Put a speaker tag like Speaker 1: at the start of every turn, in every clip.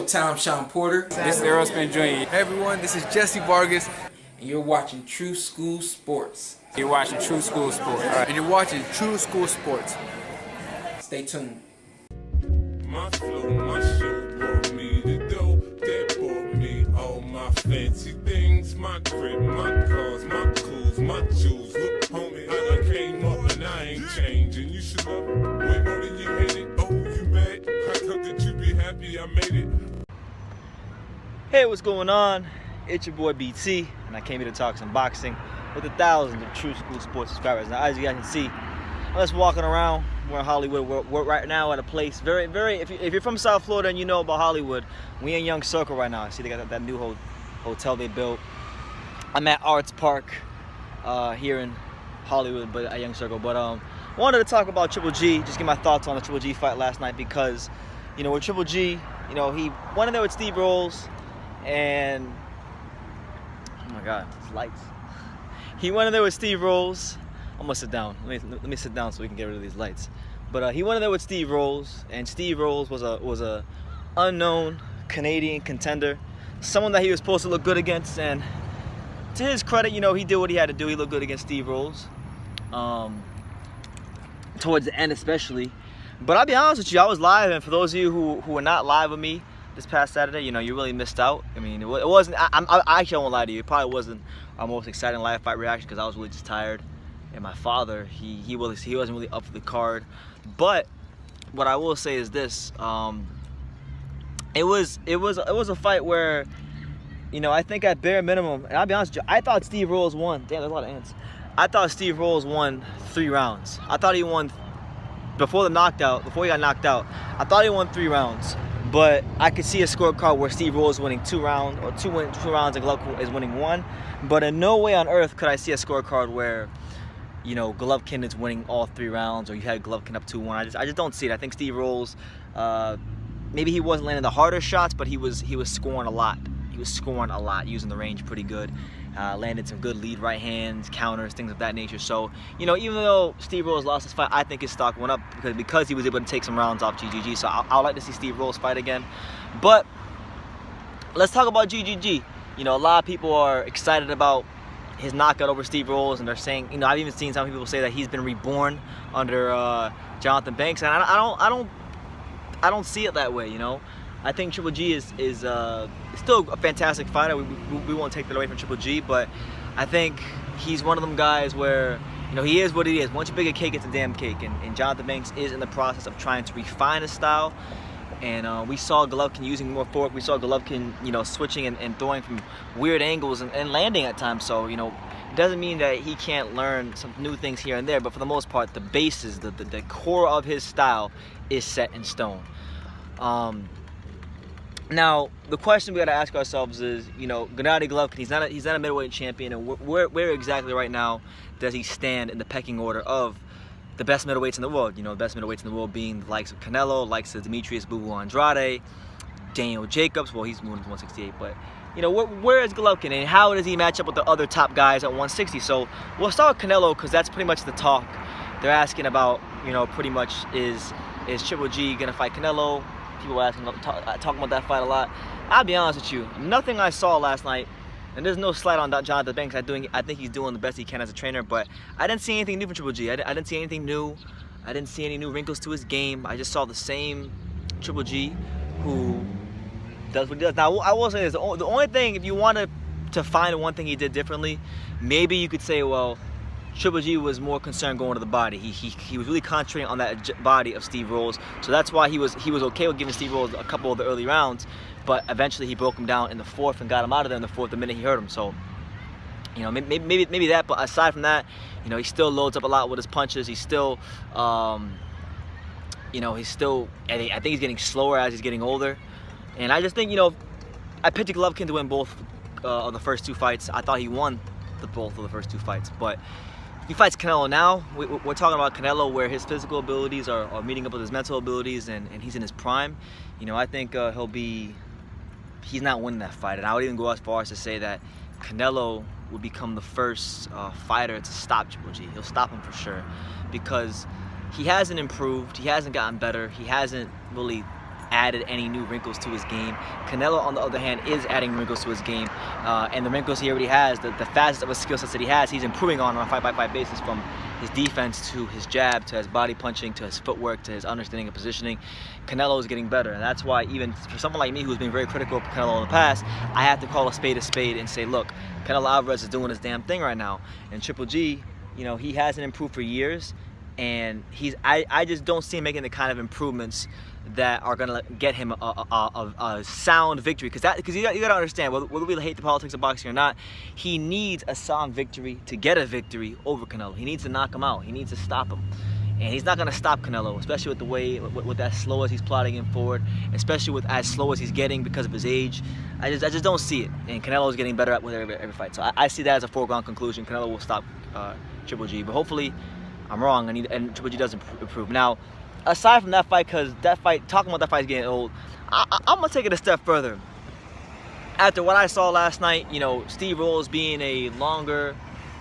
Speaker 1: Showtime Sean Porter.
Speaker 2: This is Aerosmith Jr.
Speaker 3: Hey everyone, this is Jesse Vargas.
Speaker 1: And you're watching True School Sports.
Speaker 2: You're watching True School Sports.
Speaker 3: And you're watching True School Sports.
Speaker 1: Stay tuned.
Speaker 4: My flow, my show brought me the dough that bought me all my fancy things. My crib, my cars, my clothes, my jewels. Look, homie, I came up and I ain't changing. You should love it way more than you hate it. Oh, you mad? I thought that you'd be happy I made it.
Speaker 5: Hey, what's going on? It's your boy BT, and I came here to talk some boxing with the thousands of True School Sports subscribers. Now, as you guys can see, I'm just walking around. We're in Hollywood. We're right now at a place very. If you're from South Florida and you know about Hollywood, we in Young Circle right now. I see they got that new hotel they built. I'm at Arts Park here in Hollywood, but at Young Circle. But wanted to talk about Triple G. Just get my thoughts on the Triple G fight last night because, you know, with Triple G, you know, he went in there with Steve Rolls, and oh my God, it's lights. He went in there with Steve Rolls. I'm gonna sit down. Let me sit down so we can get rid of these lights. But he went in there with Steve Rolls, and Steve Rolls was a unknown Canadian contender, someone that he was supposed to look good against. And to his credit, you know, he did what he had to do. He looked good against Steve Rolls, towards the end especially. But I'll be honest with you, I was live, and for those of you who were not live with me this past Saturday, you know, you really missed out. I mean, it wasn't. I actually won't lie to you. It probably wasn't our most exciting live fight reaction because I was really just tired. And my father, he wasn't really up for the card. But what I will say is this: it was a fight where, you know, I think at bare minimum, and I'll be honest with you, I thought Steve Rolls won. Damn, there's a lot of ants. I thought Steve Rolls won 3 rounds. I thought he won before he got knocked out. I thought he won 3 rounds. But I could see a scorecard where Steve Rolls is winning 2 rounds, or two rounds, and Golovkin is winning 1. But in no way on earth could I see a scorecard where, you know, Golovkin is winning all 3 rounds, or you had Golovkin up 2-1. I just don't see it. I think Steve Rolls, maybe he wasn't landing the harder shots, but he was scoring a lot. He was scoring a lot, using the range pretty good. Landed some good lead right hands, counters, things of that nature. So, you know, even though Steve Rolls lost this fight, I think his stock went up because he was able to take some rounds off GGG. So I'd like to see Steve Rolls fight again. But let's talk about GGG. You know, a lot of people are excited about his knockout over Steve Rolls, and they're saying, you know, I've even seen some people say that he's been reborn under Jonathan Banks, and I don't see it that way. You know, I think Triple G is still a fantastic fighter. We won't take that away from Triple G, but I think he's one of them guys where, you know, he is what he is. Once you bake a cake, it's a damn cake, and Jonathan Banks is in the process of trying to refine his style. And we saw Golovkin using more fork. We saw Golovkin, you know, switching and throwing from weird angles and landing at times. So, you know, it doesn't mean that he can't learn some new things here and there. But for the most part, the basis, the core of his style is set in stone. Now, the question we got to ask ourselves is, you know, Gennady Golovkin, he's not a middleweight champion. And where exactly right now does he stand in the pecking order of the best middleweights in the world? You know, the best middleweights in the world being the likes of Canelo, likes of Demetrius Boo Boo Andrade, Daniel Jacobs. Well, he's moving to 168, but, you know, where is Golovkin, and how does he match up with the other top guys at 160? So we'll start with Canelo because that's pretty much the talk. They're asking about, you know, pretty much is Triple G gonna fight Canelo? People are asking, talking about that fight a lot. I'll be honest with you, nothing I saw last night. And there's no slight on Jonathan Banks. I think he's doing the best he can as a trainer, but I didn't see anything new from Triple G. I didn't see anything new. I didn't see any new wrinkles to his game. I just saw the same Triple G who does what he does. Now, I will say this. The only thing, if you wanted to find one thing he did differently, maybe you could say, well, Triple G was more concerned going to the body. He was really concentrating on that body of Steve Rolls. So that's why he was okay with giving Steve Rolls a couple of the early rounds. But eventually he broke him down in the 4th and got him out of there in the 4th the minute he hurt him. So, you know, maybe that. But aside from that, you know, he still loads up a lot with his punches. He's still, you know, I think he's getting slower as he's getting older. And I just think, you know, I picked Golovkin to win both of the first 2 fights. I thought he won both of the first 2 fights. But if he fights Canelo now, we're talking about Canelo where his physical abilities are meeting up with his mental abilities, and he's in his prime. You know, I think he's not winning that fight. And I would even go as far as to say that Canelo would become the first fighter to stop Triple G. He'll stop him for sure because he hasn't improved. He hasn't gotten better. He hasn't really added any new wrinkles to his game. Canelo, on the other hand, is adding wrinkles to his game, and the wrinkles he already has, the facets of his skill sets that he has, he's improving on a fight-by-fight basis, from his defense to his jab to his body punching to his footwork to his understanding of positioning. Canelo is getting better, and that's why even for someone like me who's been very critical of Canelo in the past, I have to call a spade and say, look, Canelo Alvarez is doing his damn thing right now, and Triple G, you know, he hasn't improved for years, and I just don't see him making the kind of improvements that are gonna get him a sound victory, because you gotta understand, whether we hate the politics of boxing or not, he needs a sound victory to get a victory over Canelo. He needs to knock him out. He needs to stop him, and he's not gonna stop Canelo, especially with the way with as slow as he's plotting him forward, especially with as slow as he's getting because of his age. I just don't see it, and Canelo is getting better at with every fight. So I see that as a foregone conclusion. Canelo will stop Triple G, but hopefully I'm wrong, and Triple G does improve. Now, aside from that fight, because that fight, talking about that fight is getting old, I'm going to take it a step further. After what I saw last night, you know, Steve Rolls being a longer,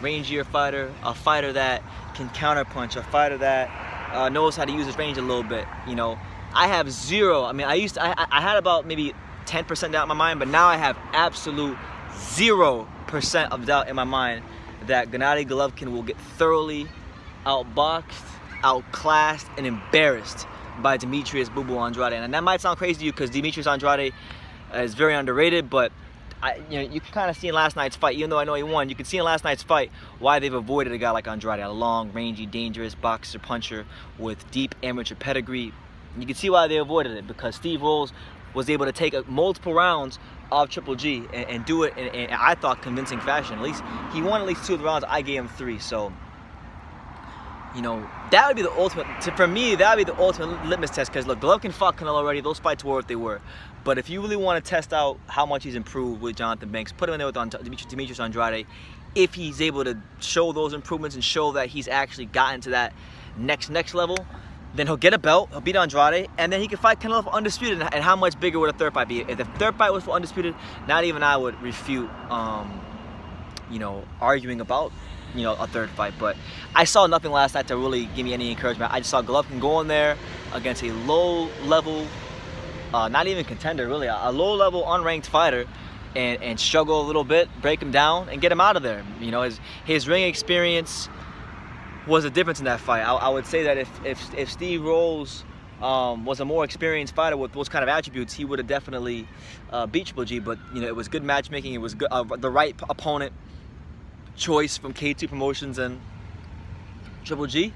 Speaker 5: rangier fighter, a fighter that can counterpunch, a fighter that knows how to use his range a little bit, you know, I have zero. I mean, I had about maybe 10% doubt in my mind, but now I have absolute 0% of doubt in my mind that Gennady Golovkin will get thoroughly outboxed, outclassed, and embarrassed by Demetrius Boo Boo Andrade. And that might sound crazy to you because Demetrius Andrade is very underrated, but you can kind of see in last night's fight, even though I know he won, you can see in last night's fight why they've avoided a guy like Andrade, a long, rangy, dangerous boxer puncher with deep amateur pedigree. You can see why they avoided it, because Steve Rolls was able to take multiple rounds of Triple G and do it in I thought convincing fashion. At least he won at least 2 of the rounds. I gave him 3. So, you know, that would be the ultimate, for me, that would be the ultimate litmus test, because look, Golovkin fought Canelo already. Those fights were what they were. But if you really want to test out how much he's improved with Jonathan Banks, put him in there with Demetrius Andrade. If he's able to show those improvements and show that he's actually gotten to that next level, then he'll get a belt, he'll beat Andrade, and then he can fight Canelo for undisputed. And how much bigger would a third fight be? If the third fight was for undisputed, not even I would refute, you know, arguing about, you know, a third fight. But I saw nothing last night to really give me any encouragement. I just saw Golovkin go in there against a low-level, not even contender, really, a low-level unranked fighter, and struggle a little bit, break him down, and get him out of there. You know, his ring experience was a difference in that fight. I would say that if Steve Rolls was a more experienced fighter with those kind of attributes, he would have definitely beat Triple G. But you know, it was good matchmaking. It was good, the right opponent choice from K2 Promotions and Triple G,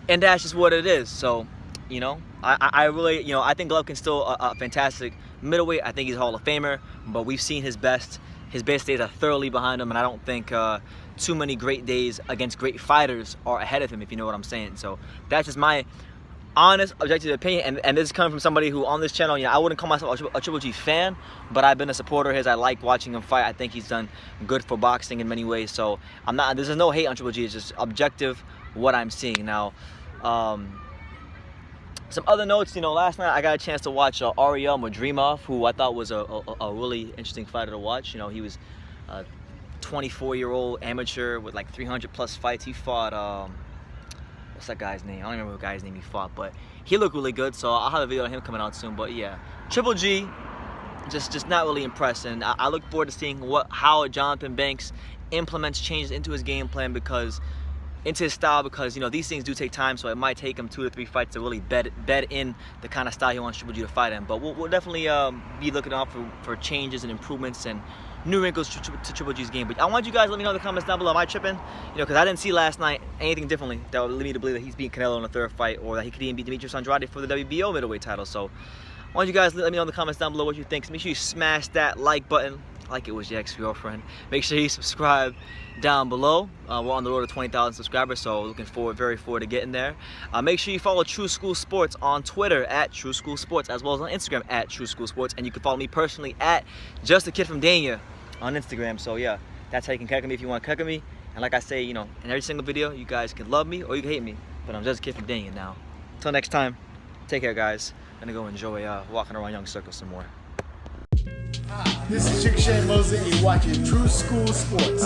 Speaker 5: and that's just what it is. So, you know, I really, you know, I think Golovkin's still a fantastic middleweight. I think he's a Hall of Famer, but we've seen his best. His best days are thoroughly behind him, and I don't think too many great days against great fighters are ahead of him, if you know what I'm saying. So that's just my honest, objective opinion, and this is coming from somebody who on this channel, you know, I wouldn't call myself a Triple G fan, but I've been a supporter of his. I like watching him fight. I think he's done good for boxing in many ways. So I'm not. There's no hate on Triple G. It's just objective what I'm seeing now. Some other notes, you know, last night I got a chance to watch Ariel Madrimov, who I thought was a really interesting fighter to watch. You know, he was a 24-year-old amateur with like 300+ fights. He fought, what's that guy's name? I don't remember what guy's name he fought, but he looked really good, so I'll have a video on him coming out soon. But yeah, Triple G, just not really impressed, and I look forward to seeing how Jonathan Banks implements changes into his game plan, into his style, because you know these things do take time, so it might take him 2 to 3 fights to really bed in the kind of style he wants Triple G to fight in. But we'll definitely be looking out for changes and improvements and new wrinkles to Triple G's game. But I want you guys to let me know in the comments down below. Am I tripping? You know, because I didn't see last night anything differently that would lead me to believe that he's beating Canelo in the third fight, or that he could even beat Demetrius Andrade for the WBO middleweight title. So I want you guys to let me know in the comments down below what you think. So make sure you smash that like button, like it was your ex-girlfriend. Make sure you subscribe down below. We're on the road to 20,000 subscribers, so looking forward, very forward to getting there. Make sure you follow True School Sports on Twitter at True School Sports, as well as on Instagram at True School Sports, and you can follow me personally at Just a Kid from Dania on Instagram. So yeah, that's how you can connect with me if you want to connect with me. And like I say, you know, in every single video, you guys can love me or you can hate me, but I'm just a kid from Dania now. Until next time, take care, guys. I'm gonna go enjoy walking around Young Circle some more.
Speaker 6: This is Chick Shane Mosley, and you're watching True School Sports.